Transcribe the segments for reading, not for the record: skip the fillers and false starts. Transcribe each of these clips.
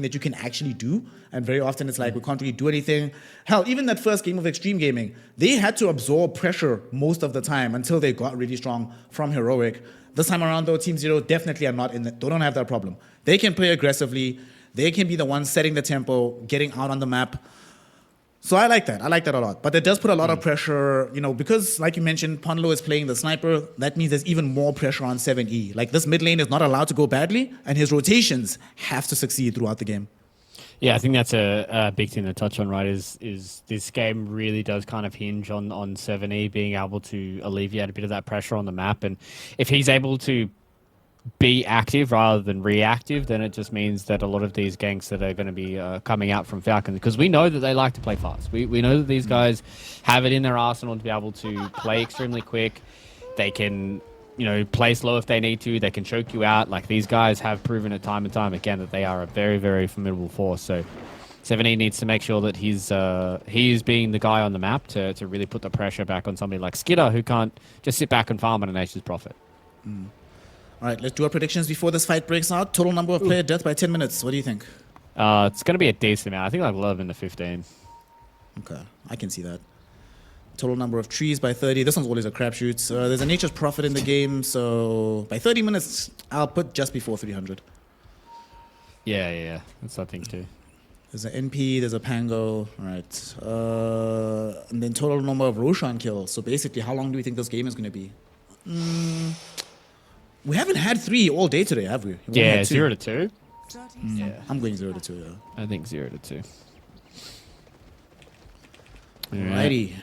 that you can actually do, and very often it's like we can't really do anything. Hell, even that first game of Extreme Gaming, they had to absorb pressure most of the time until they got really strong from Heroic. This time around though, Team Zero definitely are not in that. They don't have that problem. They can play aggressively. They can be the ones setting the tempo, getting out on the map. So I like that. I like that a lot. But it does put a lot of pressure, because like you mentioned, Ponlo is playing the sniper. That means there's even more pressure on 7E. Like this mid lane is not allowed to go badly, and his rotations have to succeed throughout the game. Yeah, I think that's a big thing to touch on, right? Is this game really does kind of hinge on 7E being able to alleviate a bit of that pressure on the map. And if he's able to be active rather than reactive, then it just means that a lot of these ganks that are going to be coming out from Falcons, because we know that they like to play fast. We know that these guys have it in their arsenal to be able to play extremely quick. They can, play slow if they need to. They can choke you out. Like these guys have proven it time and time again that they are a very, very formidable force. So 7E needs to make sure that he's being the guy on the map to really put the pressure back on somebody like Skidder, who can't just sit back and farm at a nation's profit. All right, let's do our predictions before this fight breaks out. Total number of player death by 10 minutes. What do you think? It's going to be a decent amount. I think like 11 to 15. Okay, I can see that. Total number of trees by 30. This one's always a crapshoot. There's a nature's prophet in the game, so by 30 minutes, I'll put just before 300. Yeah. That's what I think too. There's an NP, there's a Pango. All right. And then total number of Roshan kills. So basically, how long do we think this game is going to be? We haven't had 3 all day today, have we? Yeah, 0 to 2. Yeah, I'm going 0 to 2. Yeah. I think 0 to 2. Alrighty.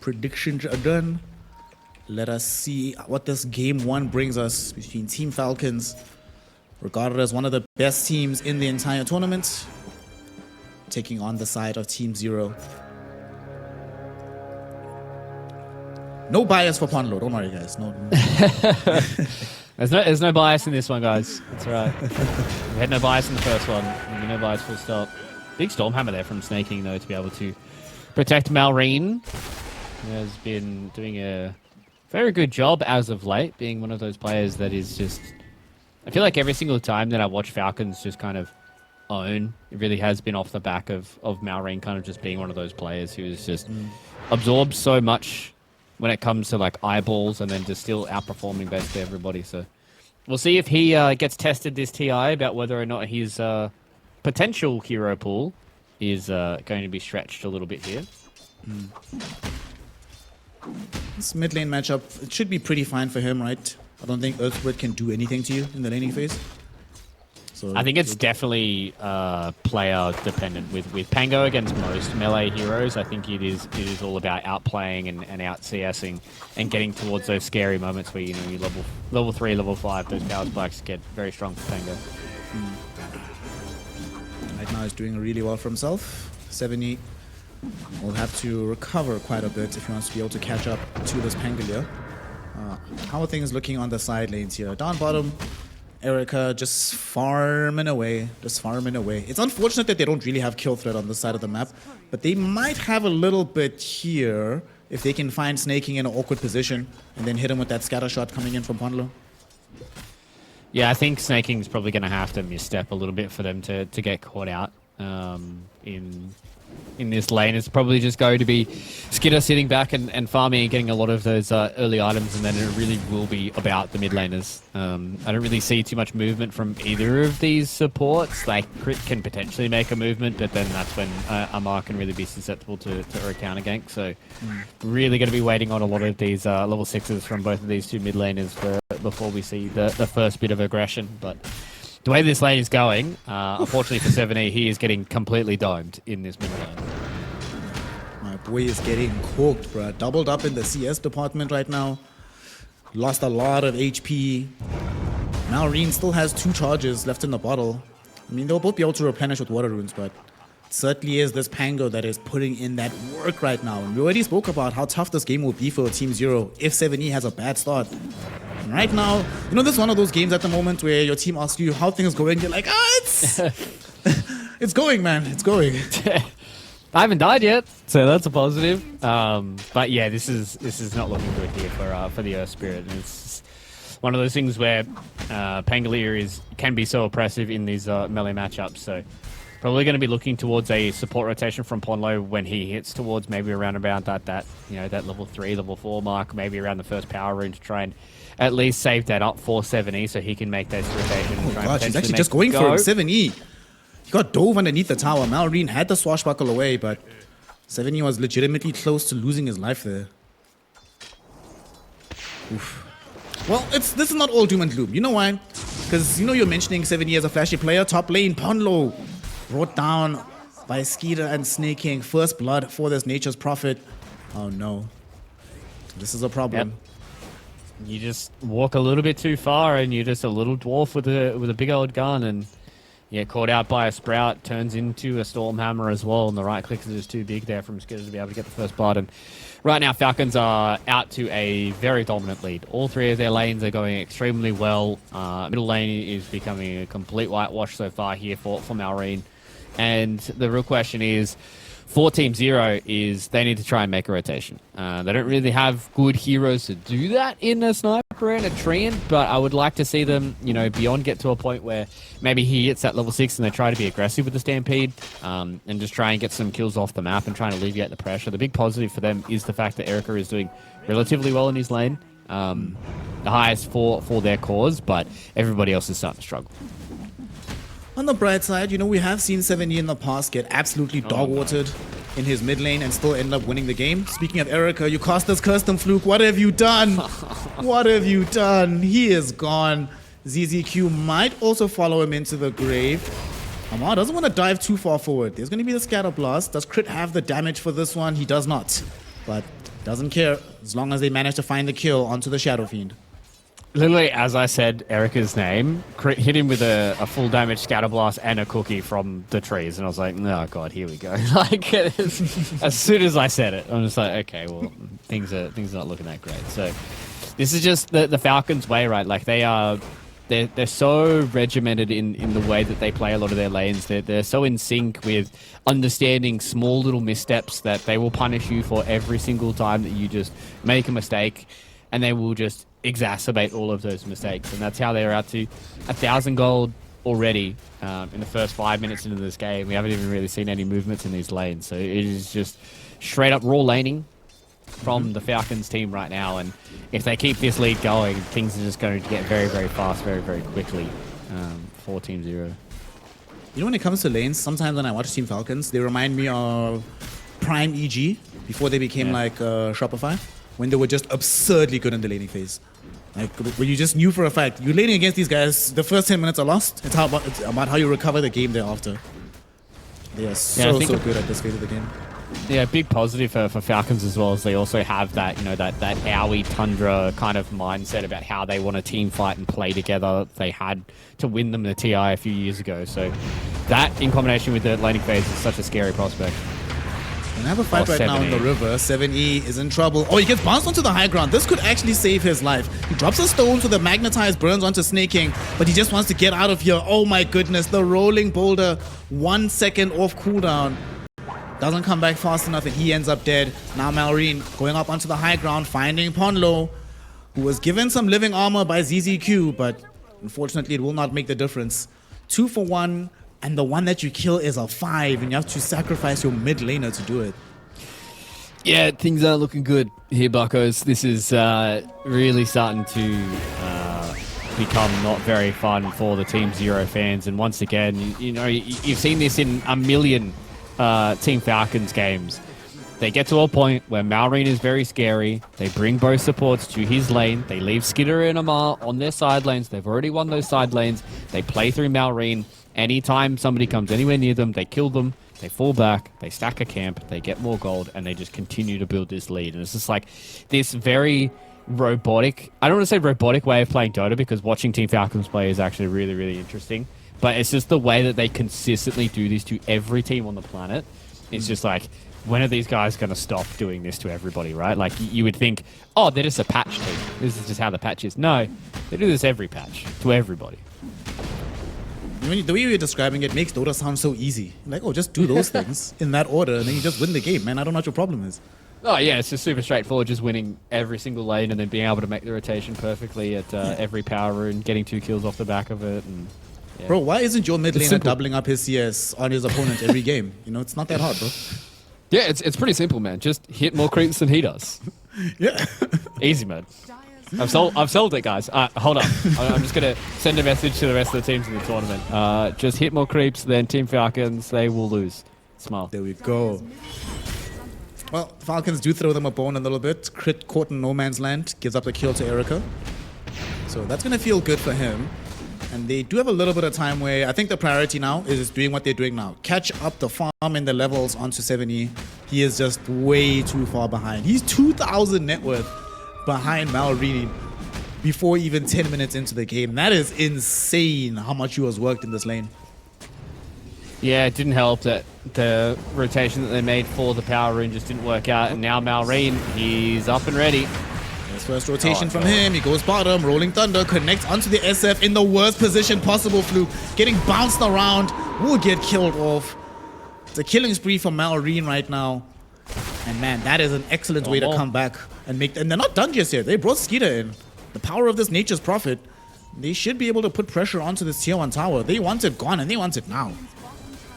Predictions are done. Let us see what this game 1 brings us between Team Falcons, regarded as one of the best teams in the entire tournament, taking on the side of Team Zero. No bias for Ponlo, don't worry, guys. No. There's no bias in this one, guys. That's right. We had no bias in the first one. Maybe no bias, full stop. Big Stormhammer there from Snaking, though, to be able to protect Malrine, who has been doing a very good job as of late, being one of those players that is just... I feel like every single time that I watch Falcons just kind of own, it really has been off the back of Malrine kind of just being one of those players who is just absorbs so much when it comes to like eyeballs, and then just still outperforming basically everybody. So we'll see if he gets tested this TI about whether or not his potential hero pool is going to be stretched a little bit here. This mid lane matchup, it should be pretty fine for him, right? I don't think Earthbird can do anything to you in the laning phase. So I think it's definitely player dependent. With Pango against most melee heroes, I think it is all about outplaying and out CSing and getting towards those scary moments where you level 3, level 5, those power spikes get very strong for Pango. Right now he's doing really well for himself. 70 will have to recover quite a bit if he wants to be able to catch up to this Pangolier. How are things looking on the side lanes here? Down bottom, Erica just farming away. It's unfortunate that they don't really have kill threat on this side of the map, but they might have a little bit here if they can find Snaking in an awkward position and then hit him with that scatter shot coming in from Ponlo. Yeah, I think Snaking's probably going to have to misstep a little bit for them to get caught out in this lane. It's probably just going to be Skidder sitting back and farming and getting a lot of those early items, and then it really will be about the mid laners. I don't really see too much movement from either of these supports. Like, Crit can potentially make a movement, but then that's when Amar can really be susceptible to a counter gank. So really going to be waiting on a lot of these level 6s from both of these two mid laners before we see the first bit of aggression. But the way this lane is going, unfortunately for 7E, he is getting completely domed in this mid lane. My boy is getting cooked, bro. Doubled up in the CS department right now. Lost a lot of HP. Malrine still has 2 charges left in the bottle. I mean, they'll both be able to replenish with water runes, but it certainly is this Pango that is putting in that work right now. And we already spoke about how tough this game will be for Team Zero if 7E has a bad start. And right now, this is one of those games at the moment where your team asks you how things are going. You're like, it's it's going, man. It's going. I haven't died yet, so that's a positive. But yeah, this is not looking good here for the Earth Spirit. And one of those things where Pangolier can be so oppressive in these melee matchups. So probably going to be looking towards a support rotation from Ponlo when he hits towards maybe around about that level 3, level 4 mark, maybe around the first power rune to try and at least save that up for 7E so he can make those rotations. Oh god, she's actually just going for him. 7E. He got dove underneath the tower. Malrine had the swashbuckle away, but 7E was legitimately close to losing his life there. Oof. Well, this is not all doom and gloom. You know why? Because you're mentioning 7E as a flashy player. Top lane, Ponlo, brought down by Skeeter and Snake King. First blood for this Nature's Prophet. Oh no. This is a problem. Yep. You just walk a little bit too far and you're just a little dwarf with a big old gun and you get caught out by a Sprout, turns into a Stormhammer as well, and the right click is just too big there from Skeeter to be able to get the first blood. And right now, Falcons are out to a very dominant lead. All three of their lanes are going extremely well. Middle lane is becoming a complete whitewash so far here for Malrine. And the real question is, for Team Zero is they need to try and make a rotation. They don't really have good heroes to do that in a Sniper and a Treant, but I would like to see them, beyond get to a point where maybe he hits that level 6 and they try to be aggressive with the Stampede and just try and get some kills off the map and try and alleviate the pressure. The big positive for them is the fact that Erica is doing relatively well in his lane, the highest for their cause, but everybody else is starting to struggle. On the bright side, we have seen 7E in the past get absolutely dog-watered in his mid lane and still end up winning the game. Speaking of Erica, you cost us custom Fluke. What have you done? What have you done? He is gone. ZZQ might also follow him into the grave. Amar doesn't want to dive too far forward. There's going to be the Scatter Blast. Does Crit have the damage for this one? He does not. But doesn't care as long as they manage to find the kill onto the Shadow Fiend. Literally, as I said Erica's name, Crit hit him with a full damage Scatter Blast and a cookie from the trees. And I was like, oh god, here we go. As soon as I said it, I'm just like, okay, well, things are not looking that great. So this is just the Falcons' way, right? Like they're so regimented in the way that they play a lot of their lanes. They're so in sync with understanding small little missteps that they will punish you for every single time that you just make a mistake, and they will just exacerbate all of those mistakes. And that's how they're out to 1,000 gold already in the first 5 minutes into this game. We haven't even really seen any movements in these lanes. So it is just straight up raw laning from the Falcons team right now. And if they keep this lead going, things are just going to get very, very fast, very, very quickly for Team Zero. When it comes to lanes, sometimes when I watch Team Falcons, they remind me of Prime EG before they became like Shopify, when they were just absurdly good in the laning phase. Like, when you just knew for a fact, you're laning against these guys, the first 10 minutes are lost. It's about how you recover the game thereafter. They are so good at this phase of the game. Yeah, big positive for Falcons as well, as they also have that, that Owie Tundra kind of mindset about how they want to team fight and play together. They had to win them the TI a few years ago. So that, in combination with the laning phase, is such a scary prospect. And I have a fight right now in the river. 7E is in trouble. Oh, he gets bounced onto the high ground. This could actually save his life. He drops a stone so the magnetized burns onto Snake King, but he just wants to get out of here. Oh my goodness, the rolling boulder, 1 second off cooldown. Doesn't come back fast enough and he ends up dead. Now Malrine going up onto the high ground, finding Ponlo, who was given some living armor by ZZQ, but unfortunately it will not make the difference. 2 for 1. And the one that you kill is a 5, and you have to sacrifice your mid laner to do it. Yeah, things aren't looking good here, Buckos. This is really starting to become not very fun for the Team Zero fans. And once again, you've seen this in a million Team Falcons games. They get to a point where Malrine is very scary. They bring both supports to his lane. They leave Skitter and Amar on their side lanes. They've already won those side lanes. They play through Malrine. Anytime somebody comes anywhere near them, they kill them, they fall back, they stack a camp, they get more gold, and they just continue to build this lead. And it's just like this very robotic, I don't want to say robotic way of playing Dota, because watching Team Falcons play is actually really, really interesting. But it's just the way that they consistently do this to every team on the planet. It's just like, when are these guys going to stop doing this to everybody, right? Like, you would think, oh, they're just a patch team. This is just how the patch is. No, they do this every patch to everybody. The way you're describing it makes Dota sound so easy. Like, oh, just do those things in that order, and then you just win the game, man. I don't know what your problem is. Oh yeah, it's just super straightforward, just winning every single lane and then being able to make the rotation perfectly at every power rune, getting 2 kills off the back of it. And yeah. Bro, why isn't your mid It's laner simple. doubling up his CS on his opponent every game? You know, it's not that hard, bro. Yeah, it's pretty simple, man. Just hit more creeps than he does. Yeah. Easy mode. I've sold it, guys. Hold up. I'm just gonna send a message to the rest of the teams in the tournament. Just hit more creeps than Team Falcons. They will lose. Smile. There we go. Well, Falcons do throw them a bone a little bit. Crit caught in no man's land. Gives up the kill to Erica. So that's going to feel good for him. And they do have a little bit of time where I think the priority now is doing what they're doing now. Catch up the farm and the levels onto 7E. He is just way too far behind. He's 2,000 net worth behind Malrine before even 10 minutes into the game. That is insane how much he was worked in this lane. Yeah, it didn't help that the rotation that they made for the power rune just didn't work out. And now Malrine, he's up and ready. His first rotation from him. He goes bottom. Rolling Thunder connects onto the SF in the worst position possible. Fluke getting bounced around. Will get killed off. It's a killing spree for Malrine right now. And man, that is an excellent way to come back and make. And they're not done just yet. They brought Skeeter in. The power of this Nature's Prophet. They should be able to put pressure onto this tier 1 tower. They want it gone and they want it now.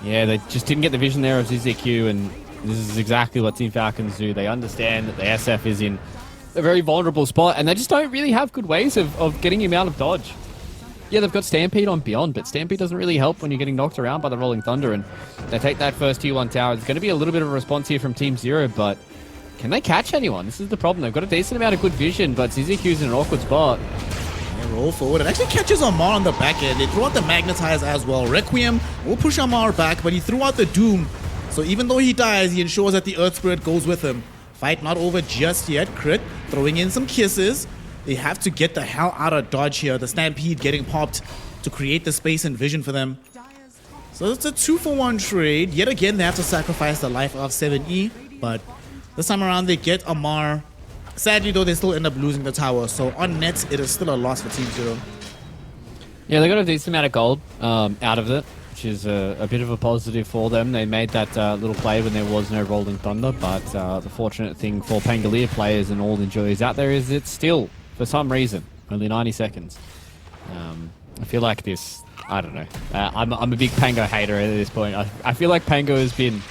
Yeah, they just didn't get the vision there of ZZQ, and this is exactly what Team Falcons do. They understand that the SF is in a very vulnerable spot, and they just don't really have good ways of getting him out of dodge. Yeah, they've got Stampede on Beyond, but Stampede doesn't really help when you're getting knocked around by the Rolling Thunder, and they take that first tier 1 tower. There's going to be a little bit of a response here from Team Zero, but can they catch anyone? This is the problem. They've got a decent amount of good vision, but ZZQ's in an awkward spot. They roll forward. It actually catches Amar on the back end. They throw out the Magnetize as well. Requiem will push Amar back, but he threw out the Doom. So even though he dies, he ensures that the Earth Spirit goes with him. Fight not over just yet. Crit throwing in some kisses. They have to get the hell out of dodge here. The Stampede getting popped to create the space and vision for them. So it's a 2-for-1 trade. Yet again, they have to sacrifice the life of 7E. But this time around, they get Amar. Sadly, though, they still end up losing the tower. So on net, it is still a loss for Team Zero. Yeah, they got a decent amount of gold out of it, which is a bit of a positive for them. They made that little play when there was no Rolling Thunder, but the fortunate thing for Pangolier players and all the enjoyers out there is it's still, for some reason, only 90 seconds. I feel like this, I don't know. I'm a big Pango hater at this point. I feel like Pango has been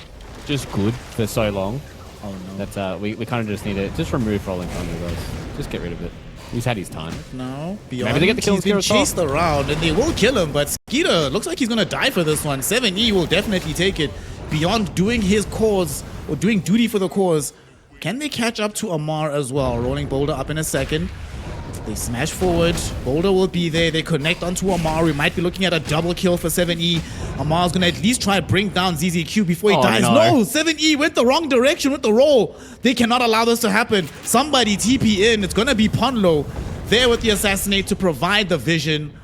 just good for so long. Oh no. That we kind of just need to just remove Rolling Thunder, guys. Just get rid of it. He's had his time. No, Beyond. Maybe they get the kill. He's been chased around and they will kill him, but Skeeter looks like he's going to die for this one. 7E will definitely take it. Beyond doing his cause, or doing duty for the cause. Can they catch up to Amar as well? Rolling Boulder up in a second. They smash forward. Boulder will be there. They connect onto Amar. We might be looking at a double kill for 7E. Amar's going to at least try to bring down ZZQ before he dies. No. No, 7E went the wrong direction with the roll. They cannot allow this to happen. Somebody TP in. It's going to be Ponlo there with the assassinate to provide the vision.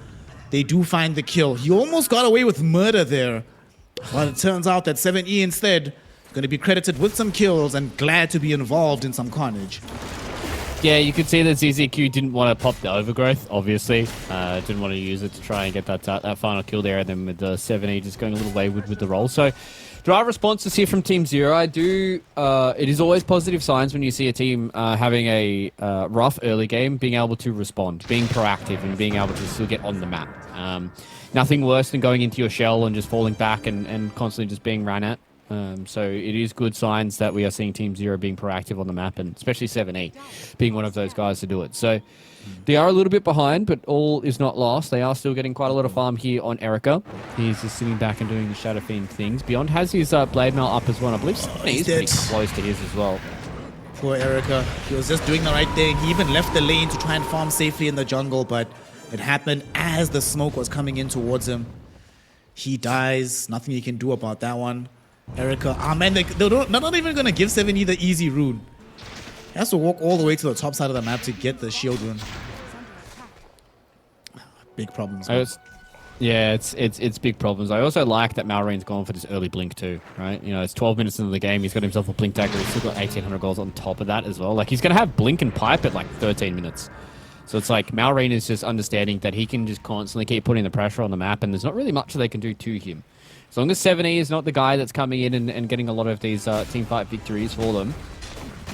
They do find the kill. He almost got away with murder there. But it turns out that 7E instead is going to be credited with some kills and glad to be involved in some carnage. Yeah, you could see that ZZQ didn't want to pop the overgrowth, obviously. Didn't want to use it to try and get that final kill there, and then with the 7E just going a little wayward with the roll. So, dry responses here from Team Zero. I do. It is always positive signs when you see a team having a rough early game, being able to respond, being proactive, and being able to still get on the map. Nothing worse than going into your shell and just falling back and constantly just being ran at. So it is good signs that we are seeing Team Zero being proactive on the map, and especially 7E being one of those guys to do it. So they are a little bit behind, but all is not lost. They are still getting quite a lot of farm here on Erica. He's just sitting back and doing the Shadow Fiend things. Beyond has his Blade Mail up as well. I believe 7E is pretty close to his as well. Poor Erica. He was just doing the right thing. He even left the lane to try and farm safely in the jungle, but it happened as the smoke was coming in towards him. He dies. Nothing he can do about that one. Erica, man, they're not even going to give 7E the easy rune. He has to walk all the way to the top side of the map to get the shield rune. Big problems. Yeah, it's big problems. I also like that Malrine's gone for this early blink too, right? You know, it's 12 minutes into the game. He's got himself a blink dagger. He's still got 1,800 goals on top of that as well. Like, he's going to have blink and pipe at like 13 minutes. So it's like Malrine is just understanding that he can just constantly keep putting the pressure on the map, and there's not really much they can do to him. As long as 7E is not the guy that's coming in and getting a lot of these team fight victories for them,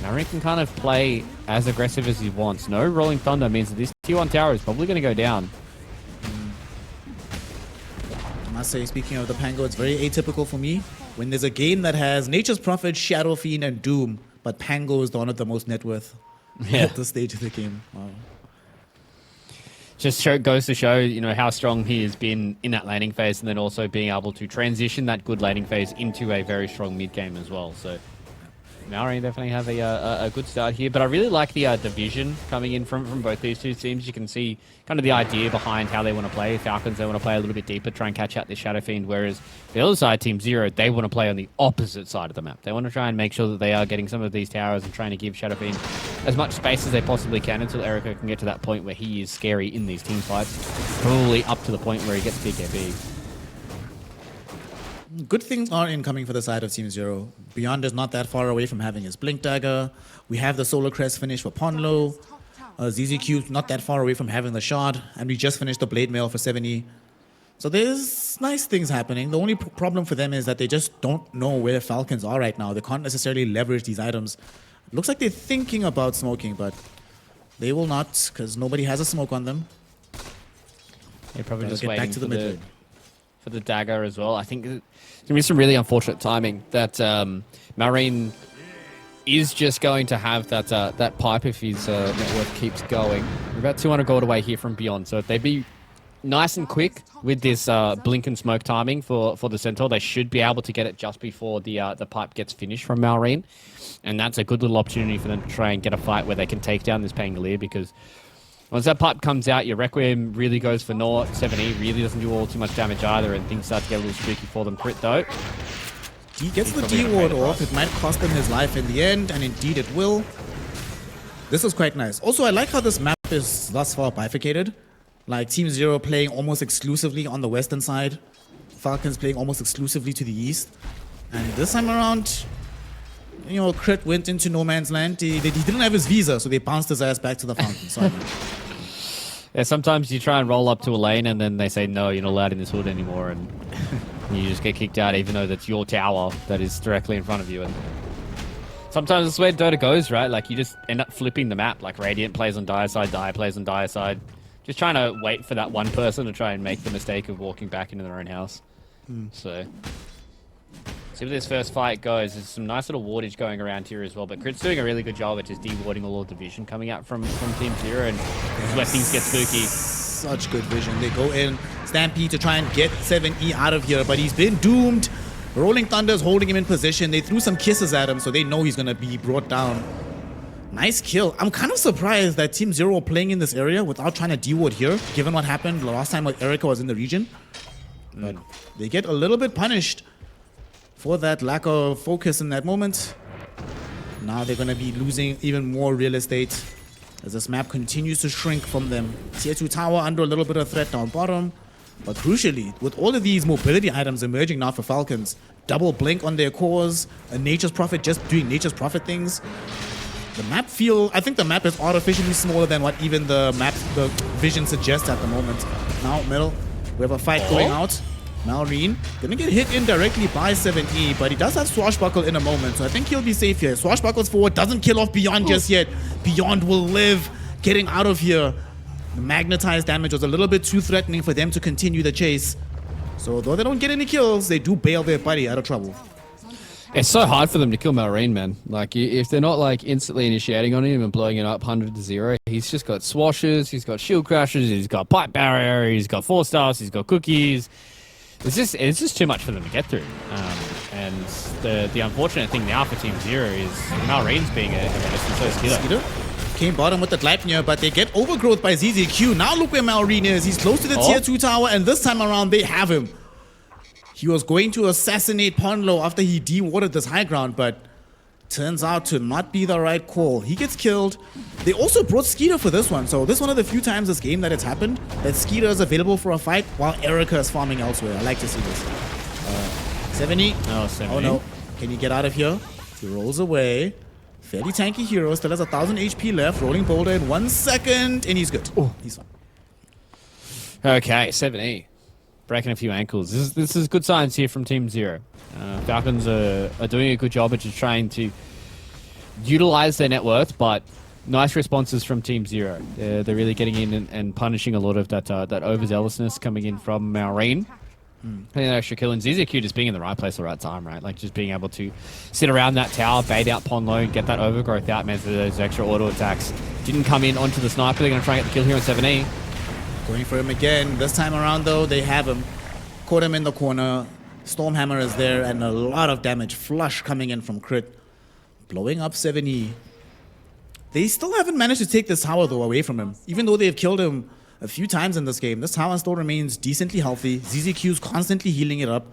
Marine can kind of play as aggressive as he wants. No Rolling Thunder means that this Tier 1 tower is probably going to go down. I must say, speaking of the Pango, it's very atypical for me. When there's a game that has Nature's Prophet, Shadow Fiend, and Doom, but Pango is the one with the most net worth at this stage of the game. Wow. Just goes to show, you know, how strong he has been in that laning phase, and then also being able to transition that good laning phase into a very strong mid game as well. So Maori definitely have a good start here, but I really like the division coming in from both these two teams. You can see kind of the idea behind how they want to play. Falcons, they want to play a little bit deeper, try and catch out this Shadow Fiend, whereas the other side, Team Zero, they want to play on the opposite side of the map. They want to try and make sure that they are getting some of these towers and trying to give Shadow Fiend as much space as they possibly can until Erica can get to that point where he is scary in these team fights. Probably up to the point where he gets BKB. Good things are incoming for the side of Team Zero. Beyond is not that far away from having his Blink Dagger. We have the Solar Crest finish for Ponlo. ZZQ not that far away from having the Shard. And we just finished the Blade Mail for 70. So there's nice things happening. The only problem for them is that they just don't know where Falcons are right now. They can't necessarily leverage these items. Looks like they're thinking about smoking, but they will not, because nobody has a smoke on them. They're probably just get waiting back to the mid lane. For the dagger as well. I think it's going to be some really unfortunate timing that Marine is just going to have that pipe if his network keeps going. We're about 200 gold away here from Beyond, so if they be nice and quick with this blink and smoke timing for the Centaur, they should be able to get it just before the pipe gets finished from Marine, and that's a good little opportunity for them to try and get a fight where they can take down this Pangolier, because once that pipe comes out, your Requiem really goes for naught. 7E really doesn't do all too much damage either, and things start to get a little streaky for them. Crit though. He gets the D-ward off. It might cost him his life in the end, and indeed it will. This is quite nice. Also, I like how this map is thus far bifurcated. Like Team Zero playing almost exclusively on the western side. Falcons playing almost exclusively to the east. And this time around, you know, Crit went into no man's land. He didn't have his visa, so they bounced his ass back to the fountain. Sorry, man. Yeah, sometimes you try and roll up to a lane and then they say, no, you're not allowed in this hood anymore, and you just get kicked out even though that's your tower that is directly in front of you. And sometimes that's where Dota goes, right? Like, you just end up flipping the map. Like, Radiant plays on Dire side, Dire plays on Dire side. Just trying to wait for that one person to try and make the mistake of walking back into their own house. So see where this first fight goes. There's some nice little wardage going around here as well, but Crit's doing a really good job at just de-warding all the division coming out from Team Zero, and this is where things get spooky. Such good vision. They go in, Stampede to try and get 7E out of here, but he's been doomed. Rolling Thunder's holding him in position. They threw some kisses at him, so they know he's going to be brought down. Nice kill. I'm kind of surprised that Team Zero are playing in this area without trying to de-ward here, given what happened last time when Erica was in the region. But they get a little bit punished for that lack of focus in that moment. Now they're going to be losing even more real estate as this map continues to shrink from them. Tier 2 tower under a little bit of threat down bottom. But crucially, with all of these mobility items emerging now for Falcons, double blink on their cores, a Nature's Prophet just doing Nature's Prophet things. The map I think the map is artificially smaller than what even the vision suggests at the moment. Now, middle, we have a fight going out. Malrine gonna get hit indirectly by 7E, but he does have Swashbuckle in a moment, so I think he'll be safe here. Swashbuckle's forward, doesn't kill off Beyond just yet. Beyond will live, getting out of here. The magnetized damage was a little bit too threatening for them to continue the chase. So though they don't get any kills, they do bail their buddy out of trouble. It's so hard for them to kill Malrine, man. Like, if they're not like instantly initiating on him and blowing it up 100-0, he's just got swashes, he's got shield crashes, he's got pipe barrier, he's got 4-stars, he's got cookies. It's just too much for them to get through. And the unfortunate thing now for Team Zero is Malrine's being a menace, and so is Skidder. Came bottom with the Gleipnir, but they get overgrowth by ZZQ. Now look where Malrine is. He's close to the Tier 2 tower, and this time around they have him. He was going to assassinate Ponlo after he de-warded this high ground, but turns out to not be the right call. He gets killed. They also brought Skeeter for this one, so this is one of the few times this game that it's happened that Skeeter is available for a fight while Erica is farming elsewhere. I like to see this. 70. Oh, 70. Oh no. Can he get out of here? He rolls away. Fairly tanky hero, still has 1,000 HP left. Rolling boulder in 1 second, and he's good. Oh, he's fine. Okay, 7E. Breaking a few ankles. This is good signs here from Team Zero. Falcons are doing a good job at just trying to utilize their net worth, but nice responses from Team Zero. They're really getting in and punishing a lot of that overzealousness coming in from Maureen. And an extra kill, and ZZQ just being in the right place at the right time, right? Like just being able to sit around that tower, bait out Ponlo, and get that overgrowth out, meant for those extra auto attacks. Didn't come in onto the sniper. They're going to try and get the kill here on 7E. Going for him again. This time around, though, they have him. Caught him in the corner. Stormhammer is there, and a lot of damage. Flush coming in from Crit. Blowing up 7E. They still haven't managed to take this tower, though, away from him. Even though they've killed him a few times in this game, this tower still remains decently healthy. ZZQ's constantly healing it up.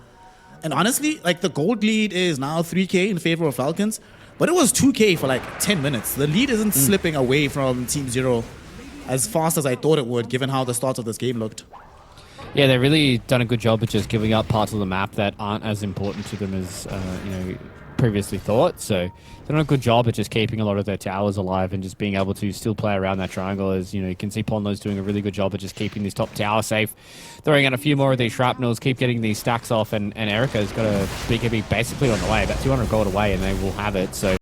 And honestly, like, the gold lead is now 3K in favor of Falcons, but it was 2K for like 10 minutes. The lead isn't slipping away from Team Zero as fast as I thought it would, given how the start of this game looked. Yeah, they've really done a good job of just giving up parts of the map that aren't as important to them as previously thought. So they've done a good job of just keeping a lot of their towers alive and just being able to still play around that triangle. As you can see Ponlo's doing a really good job of just keeping this top tower safe, throwing out a few more of these shrapnels, keep getting these stacks off, and Erica's got a BKB basically on the way, about 200 gold away, and they will have it. So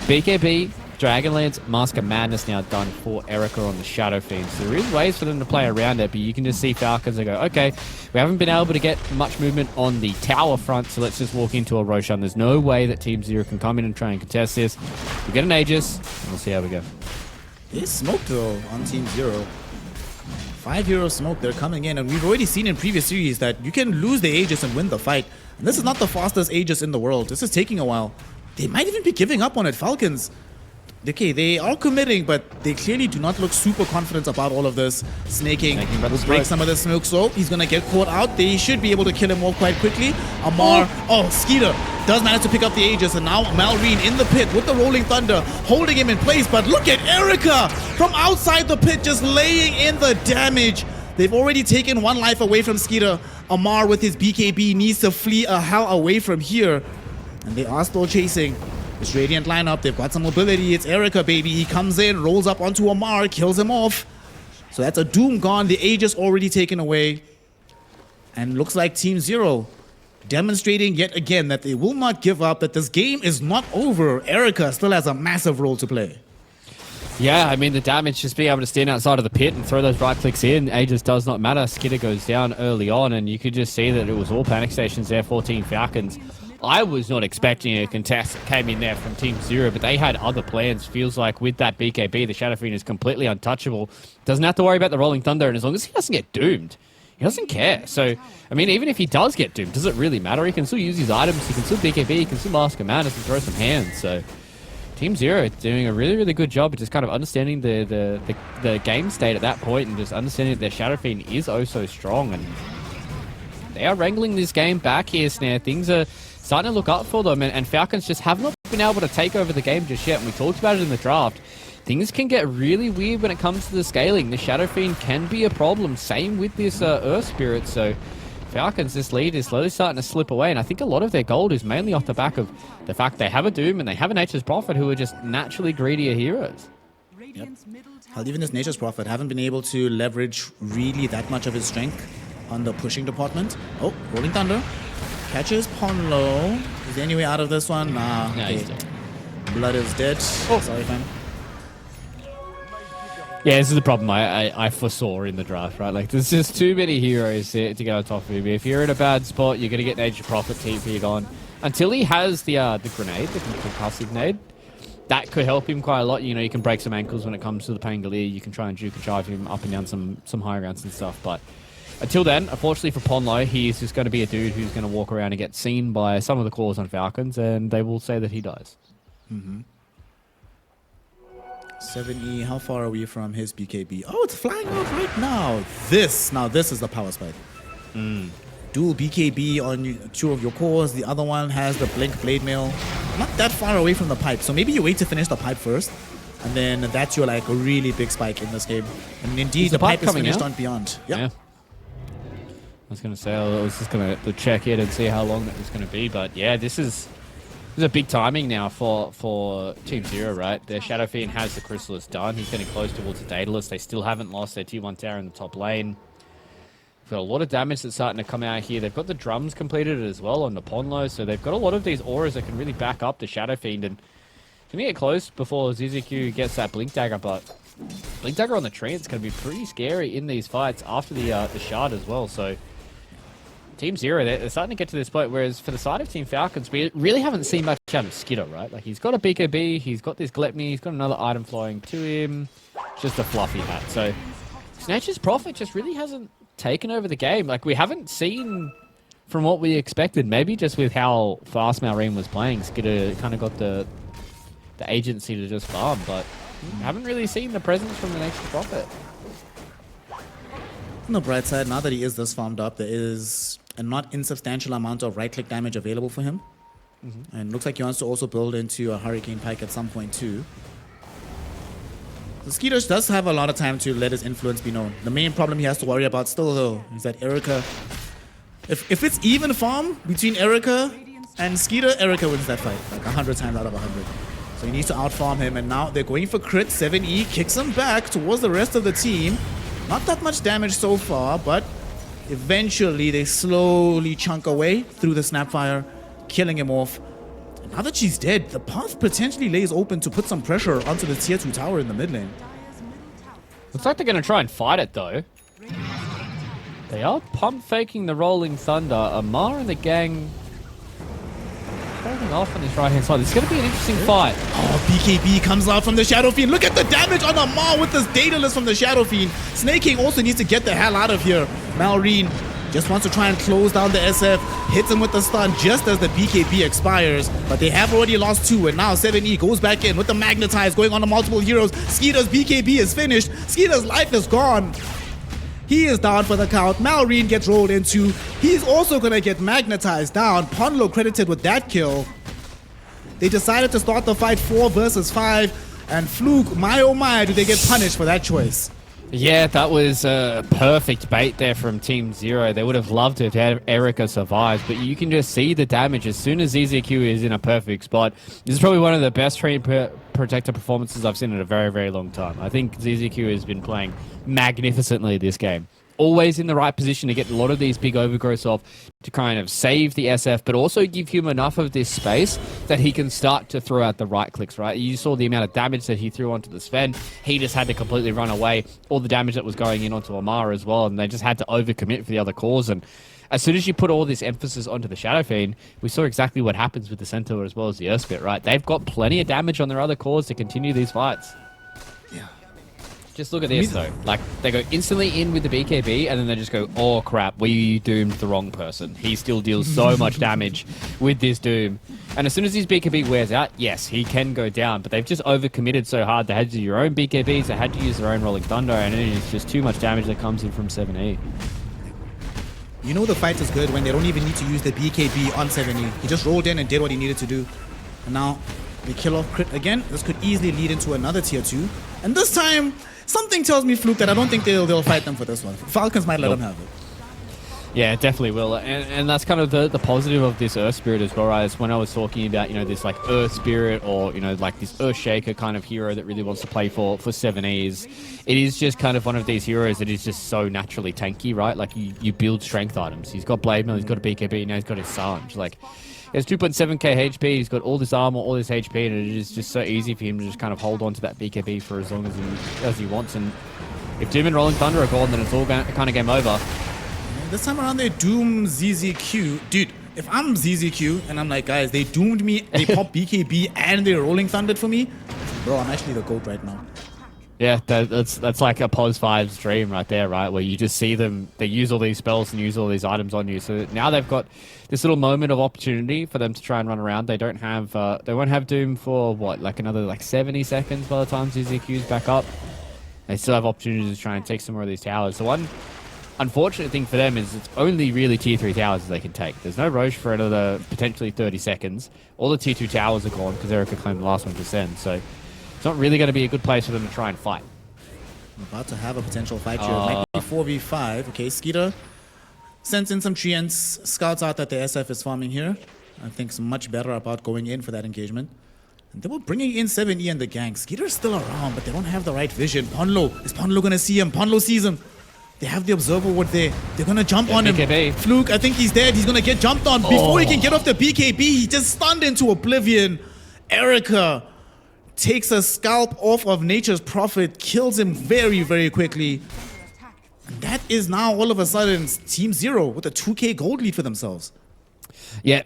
BKB, Dragonlance, Mask of Madness now done for Erica on the Shadow Fiend. So there is ways for them to play around it, but you can just see Falcons and go, okay, we haven't been able to get much movement on the tower front, so let's just walk into a Roshan. There's no way that Team Zero can come in and try and contest this. We get an Aegis, and we'll see how we go. It's smoke, though, on Team Zero. 5 hero smoke, they're coming in, and we've already seen in previous series that you can lose the Aegis and win the fight. And this is not the fastest Aegis in the world. This is taking a while. They might even be giving up on it. Falcons, okay, they are committing, but they clearly do not look super confident about all of this. Snaking will break some of the smoke, so he's going to get caught out. They should be able to kill him off quite quickly. Amar, Skeeter does manage to pick up the Aegis, and now Malreen in the pit with the Rolling Thunder, holding him in place. But look at Erica from outside the pit, just laying in the damage. They've already taken one life away from Skeeter. Amar with his BKB needs to flee a hell away from here. And they are still chasing this Radiant lineup. They've got some mobility. It's Erica, baby. He comes in, rolls up onto Amar, kills him off. So that's a Doom gone. The Aegis already taken away. And looks like Team Zero demonstrating yet again that they will not give up, that this game is not over. Erica still has a massive role to play. Yeah, I mean, the damage, just being able to stand outside of the pit and throw those right clicks in, Aegis does not matter. Skitter goes down early on, and you could just see that it was all panic stations there for Team Falcons. I was not expecting a contest that came in there from Team Zero, but they had other plans. Feels like with that BKB, the Shadow Fiend is completely untouchable. Doesn't have to worry about the Rolling Thunder, and as long as he doesn't get doomed, he doesn't care. So, I mean, even if he does get doomed, does it really matter? He can still use his items, he can still BKB, he can still Mask of Madness and throw some hands. So, Team Zero doing a really, really good job of just kind of understanding the game state at that point, and just understanding that their Shadow Fiend is oh so strong, and they are wrangling this game back here, Snare. Things are starting to look up for them, and Falcons just have not been able to take over the game just yet. And we talked about it in the draft. Things can get really weird when it comes to the scaling. The Shadow Fiend can be a problem. Same with this Earth Spirit. So Falcons, this lead is slowly starting to slip away, and I think a lot of their gold is mainly off the back of the fact they have a Doom and they have a Nature's Prophet, who are just naturally greedier heroes. Yep. Even this Nature's Prophet haven't been able to leverage really that much of his strength on the pushing department. Oh, Rolling Thunder. Catches Ponlo. Is there any way out of this one? Nah. Okay. He's dead. Blood is dead. Oh. Sorry, fam. Yeah, this is the problem I foresaw in the draft, right? Like, there's just too many heroes to get on top of him. If you're in a bad spot, you're going to get Nature's Prophet TP'd on. Until he has the grenade, the concussive grenade, that could help him quite a lot. You can break some ankles when it comes to the Pangolier. You can try and juke and drive him up and down some high grounds and stuff, but until then, unfortunately for Ponlo, he is just going to be a dude who's going to walk around and get seen by some of the cores on Falcons, and they will say that he dies. 7E, how far are we from his BKB? Oh, it's flying out right now. This is the power spike. Dual BKB on 2 of your cores. The other one has the Blink Blade Mail. Not that far away from the pipe, so maybe you wait to finish the pipe first, and then that's your like a really big spike in this game. And indeed, the pipe is finished on Beyond. Yep. Yeah. I was going to say, I was just going to check it and see how long that was going to be. But yeah, this is a big timing now for Team Zero, right? Their Shadow Fiend has the Chrysalis done. He's getting close towards the Daedalus. They still haven't lost their T1 tower in the top lane. Got a lot of damage that's starting to come out here. They've got the drums completed as well on the Ponlo, so they've got a lot of these auras that can really back up the Shadow Fiend. And Gonna get close before ZZQ gets that Blink Dagger, but Blink Dagger on the tree is going to be pretty scary in these fights after the shard as well. So Team Zero, they're starting to get to this point, whereas for the side of Team Falcons, we really haven't seen much out of Skidder, right? Like, he's got a BKB, he's got this Gluttony, he's got another item flowing to him. It's just a fluffy hat. So Snatch's Prophet just really hasn't taken over the game. Like, we haven't seen from what we expected. Maybe just with how fast Malrine was playing, Skidder kind of got the agency to just farm, but haven't really seen the presence from the Nature's Prophet. On the bright side, now that he is this farmed up, there is a not insubstantial amount of right-click damage available for him. And looks like he wants to also build into a Hurricane Pike at some point too. The Skeeter does have a lot of time to let his influence be known. The main problem he has to worry about still though is that Erica, if it's even farm between Erica and Skeeter, Erica wins that fight like 100 times out of 100. So he needs to outfarm him, and now they're going for crit. 7E kicks him back towards the rest of the team. Not that much damage so far, but eventually they slowly chunk away through the Snapfire, killing him off. And now that she's dead, the path potentially lays open to put some pressure onto the tier 2 tower in the mid lane. Looks like they're going to try and fight it though. They are pump faking the Rolling Thunder. Amar and the gang holding off on his right hand side. This is going to be an interesting fight. Oh, BKB comes out from the Shadow Fiend. Look at the damage on Amar with this Daedalus from the Shadow Fiend. Snake King also needs to get the hell out of here. Malrine just wants to try and close down the SF. Hits him with the stun just as the BKB expires. But they have already lost 2, and now 7E goes back in with the Magnetize going on to multiple heroes. Skeeter's BKB is finished. Skeeter's life is gone. He is down for the count. Malrine gets rolled into. He's also going to get magnetized down. Ponlo credited with that kill. They decided to start the fight 4 versus 5. And Fluke, my oh my, do they get punished for that choice. Yeah, that was a perfect bait there from Team Zero. They would have loved to have had Erica survive, but you can just see the damage as soon as ZZQ is in a perfect spot. This is probably one of the best trained protector performances I've seen in a very, very long time. I think ZZQ has been playing magnificently this game. Always in the right position to get a lot of these big overgrowths off to kind of save the SF, but also give him enough of this space that he can start to throw out the right clicks, right? You saw the amount of damage that he threw onto the Sven. He just had to completely run away. All the damage that was going in onto Amara as well, and they just had to overcommit for the other cores. And as soon as you put all this emphasis onto the Shadow Fiend, we saw exactly what happens with the Centaur as well as the Earthspit, right? They've got plenty of damage on their other cores to continue these fights. Yeah. Just look at this, though. Like, they go instantly in with the BKB, and then they just go, oh, crap, we doomed the wrong person. He still deals so much damage with this Doom. And as soon as his BKB wears out, yes, he can go down, but they've just overcommitted so hard. They had to do your own BKBs, they had to use their own Rolling Thunder, and it is just too much damage that comes in from 7E. You know the fight is good when they don't even need to use the BKB on 7E. He just rolled in and did what he needed to do. And now they kill off crit again. This could easily lead into another tier 2. And this time, something tells me, Fluke, that I don't think they'll fight them for this one. Falcons might let them have it. Yeah, it definitely will. And that's kind of the positive of this Earth Spirit as well, right? Is when I was talking about, you know, this like Earth Spirit or, you know, like this Earth Shaker kind of hero that really wants to play for 7Es. It is just kind of one of these heroes that is just so naturally tanky, right? Like you build strength items. He's got Blade Mail, he's got a BKB, now he's got his Sange. Like, he has 2.7k HP, he's got all this armor, all this HP, and it is just so easy for him to just kind of hold on to that BKB for as long as he wants. And if Doom and Rolling Thunder are gone, then it's all kind of game over. This time around, they doom ZZQ. Dude, if I'm ZZQ and I'm like, guys, they doomed me, they popped BKB and they're Rolling Thundered for me, bro, I'm actually the GOAT right now. Yeah, that's like a Pos 5's dream right there, right? Where you just see them, they use all these spells and use all these items on you. So now they've got this little moment of opportunity for them to try and run around. They don't have, they won't have Doom for what, like another like 70 seconds by the time ZZQ's back up. They still have opportunities to try and take some more of these towers. The one unfortunate thing for them is it's only really tier 3 towers they can take. There's no Roche for another potentially 30 seconds. All the tier 2 towers are gone because Erica claimed the last one to send. So it's not really going to be a good place for them to try and fight. I'm about to have a potential fight here. It might be 4v5. Okay, Skeeter sends in some treants, scouts out that the SF is farming here. I think it's much better about going in for that engagement. And they were bringing in 7E and the gang. Skeeter's still around, but they don't have the right vision. Ponlo, is Ponlo going to see him? Ponlo sees him. They have the Observer Ward there. They're going to jump on BKB. him. Fluke, I think he's dead. He's going to get jumped on. Before he can get off the BKB, he just stunned into oblivion. Erica takes a scalp off of Nature's Prophet, kills him very, very quickly. And that is now all of a sudden Team Zero with a 2k gold lead for themselves. Yeah.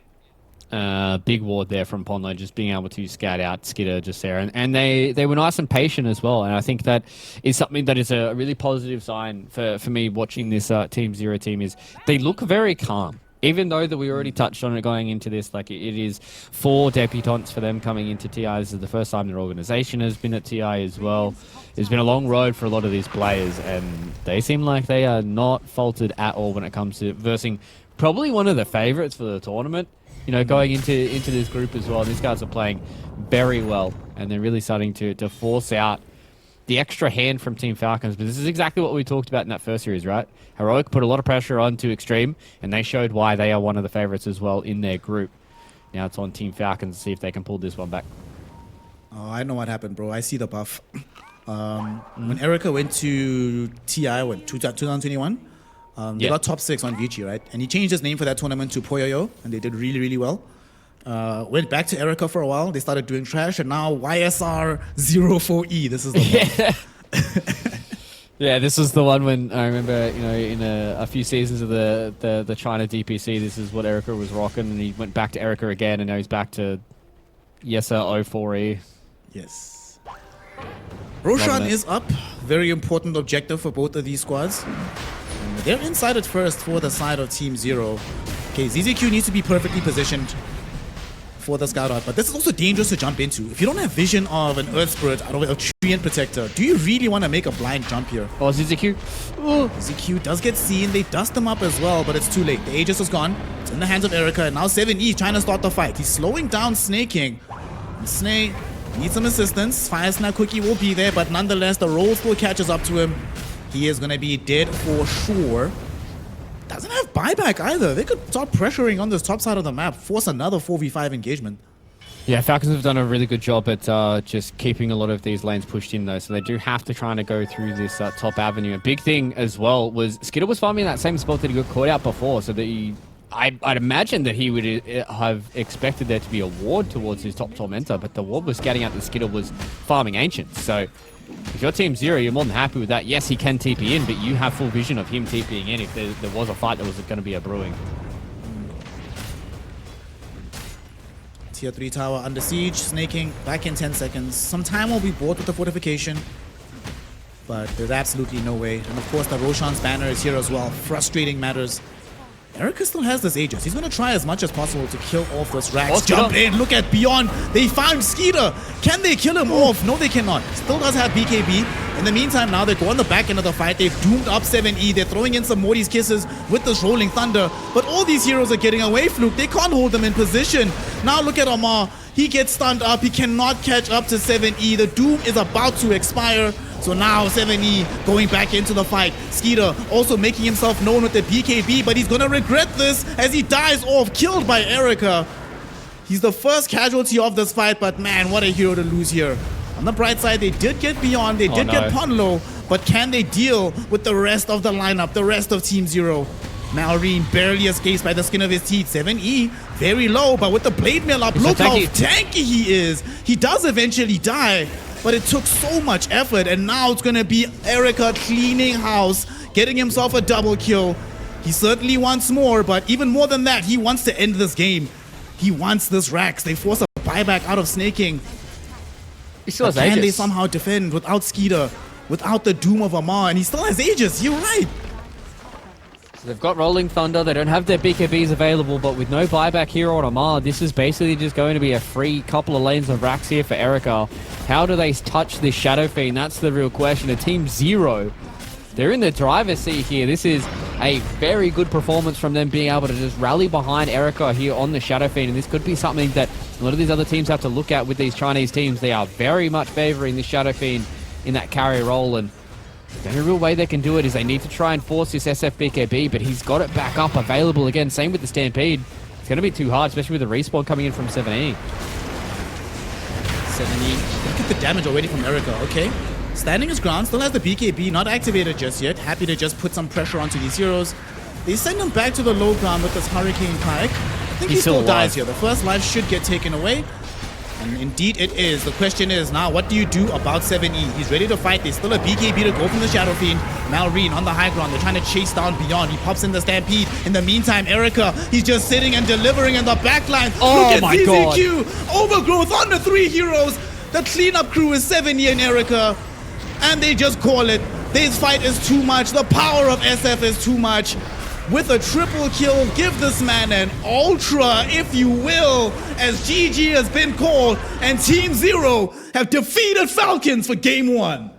Big ward there from Ponlo, just being able to scout out Skitter just there. And they were nice and patient as well. And I think that is something that is a really positive sign for me watching this Team Zero team is they look very calm. Even though that we already touched on it going into this, like it is 4 debutantes for them coming into TI. This is the first time their organization has been at TI as well. It's been a long road for a lot of these players, and they seem like they are not faltered at all when it comes to versing probably one of the favorites for the tournament. You know, going into this group as well. These guys are playing very well, and they're really starting to force out the extra hand from Team Falcons. But this is exactly what we talked about in that first series, right? Heroic put a lot of pressure onto Extreme, and they showed why they are one of the favorites as well in their group. Now it's on Team Falcons to see if they can pull this one back. Oh, I know what happened, bro. I see the buff. When Erica went to TI, 2021, they got top 6 on Vici, right? And he changed his name for that tournament to Poyoyo, and they did really, really well. Went back to Erica for a while. They started doing trash, and now YSR 04E. This is the one. Yeah, this was the one when I remember, you know, in a few seasons of the China DPC, this is what Erica was rocking, and he went back to Erica again, and now he's back to YSR 04E. Yes. Roshan is up. Very important objective for both of these squads. And they're inside at first for the side of Team Zero. Okay, ZZQ needs to be perfectly positioned for the scout out, but this is also dangerous to jump into. If you don't have vision of an Earth Spirit out of a Treant Protector, do you really want to make a blind jump here? Oh, ZZQ. ZZQ does get seen. They dust him up as well, but it's too late. The Aegis is gone. It's in the hands of Erica, and now 7E trying to start the fight. He's slowing down Snake King. And Snake needs some assistance. Fire Snap Cookie will be there, but nonetheless, the roll still catches up to him. He is going to be dead for sure. Doesn't have buyback either. They could start pressuring on this top side of the map, force another 4v5 engagement. Yeah, Falcons have done a really good job at just keeping a lot of these lanes pushed in, though. So they do have to try to go through this top avenue. A big thing as well was Skitter was farming in that same spot that he got caught out before. So that I'd imagine that he would have expected there to be a ward towards his top tormentor, but the ward was scouting out that Skitter was farming Ancients. So if you're Team Zero, you're more than happy with that. Yes, he can TP in, but you have full vision of him TPing in if there was a fight that was going to be a brewing. Tier 3 tower under siege, snaking back in 10 seconds. Some time will be bought with the fortification, but there's absolutely no way. And of course, the Roshan's banner is here as well. Frustrating matters. Erica still has this Aegis. He's going to try as much as possible to kill off this Rax. Jump in, look at Beyond. They found Skeeter. Can they kill him off? No, they cannot. Still does have BKB. In the meantime, now they go on the back end of the fight. They've doomed up 7E. They're throwing in some Morty's Kisses with this Rolling Thunder. But all these heroes are getting away, Fluke. They can't hold them in position. Now look at Amar. He gets stunned up. He cannot catch up to 7E. The Doom is about to expire. So now 7E going back into the fight. Skeeter also making himself known with the BKB, but he's gonna regret this as he dies off, killed by Erica. He's the first casualty of this fight, but man, what a hero to lose here. On the bright side, they did get Beyond, they did get Ponlo, but can they deal with the rest of the lineup, the rest of Team Zero? Malrine barely escapes by the skin of his teeth. 7E, very low, but with the Blade Mail up, look how tanky he is. He does eventually die. But it took so much effort, and now it's gonna be Erica cleaning house, getting himself a double kill. He certainly wants more, but even more than that, he wants to end this game. He wants this Rax. They force a buyback out of Snaking. He still has Can Aegis. they somehow defend without Skeeter, without the Doom of Amar? And he still has Aegis, you're right. So they've got Rolling Thunder, they don't have their BKBs available, but with no buyback here on Amar, this is basically just going to be a free couple of lanes of Rax here for Erica. How do they touch this Shadow Fiend? That's the real question. A Team Zero, they're in the driver's seat here. This is a very good performance from them being able to just rally behind Erica here on the Shadow Fiend, and this could be something that a lot of these other teams have to look at with these Chinese teams. They are very much favoring this Shadow Fiend in that carry role, and the only real way they can do it is they need to try and force this SFBKB, but he's got it back up available again. Same with the Stampede. It's going to be too hard, especially with the respawn coming in from 7E. 7E, look at the damage already from Erica, okay. Standing his ground, still has the BKB, not activated just yet. Happy to just put some pressure onto these heroes. They send him back to the low ground with this Hurricane Pike. I think he still dies here. The first life should get taken away. And indeed it is. The question is now, what do you do about 7E? He's ready to fight. There's still a BKB to go from the Shadow Fiend. Malreen on the high ground. They're trying to chase down Beyond. He pops in the Stampede. In the meantime, Erica, he's just sitting and delivering in the backline. Oh Look at my ZZQ. Overgrowth on the 3 heroes. The cleanup crew is 7E and Erica. And they just call it. This fight is too much. The power of SF is too much. With a triple kill, give this man an ultra, if you will, as GG has been called, and Team Zero have defeated Falcons for Game 1.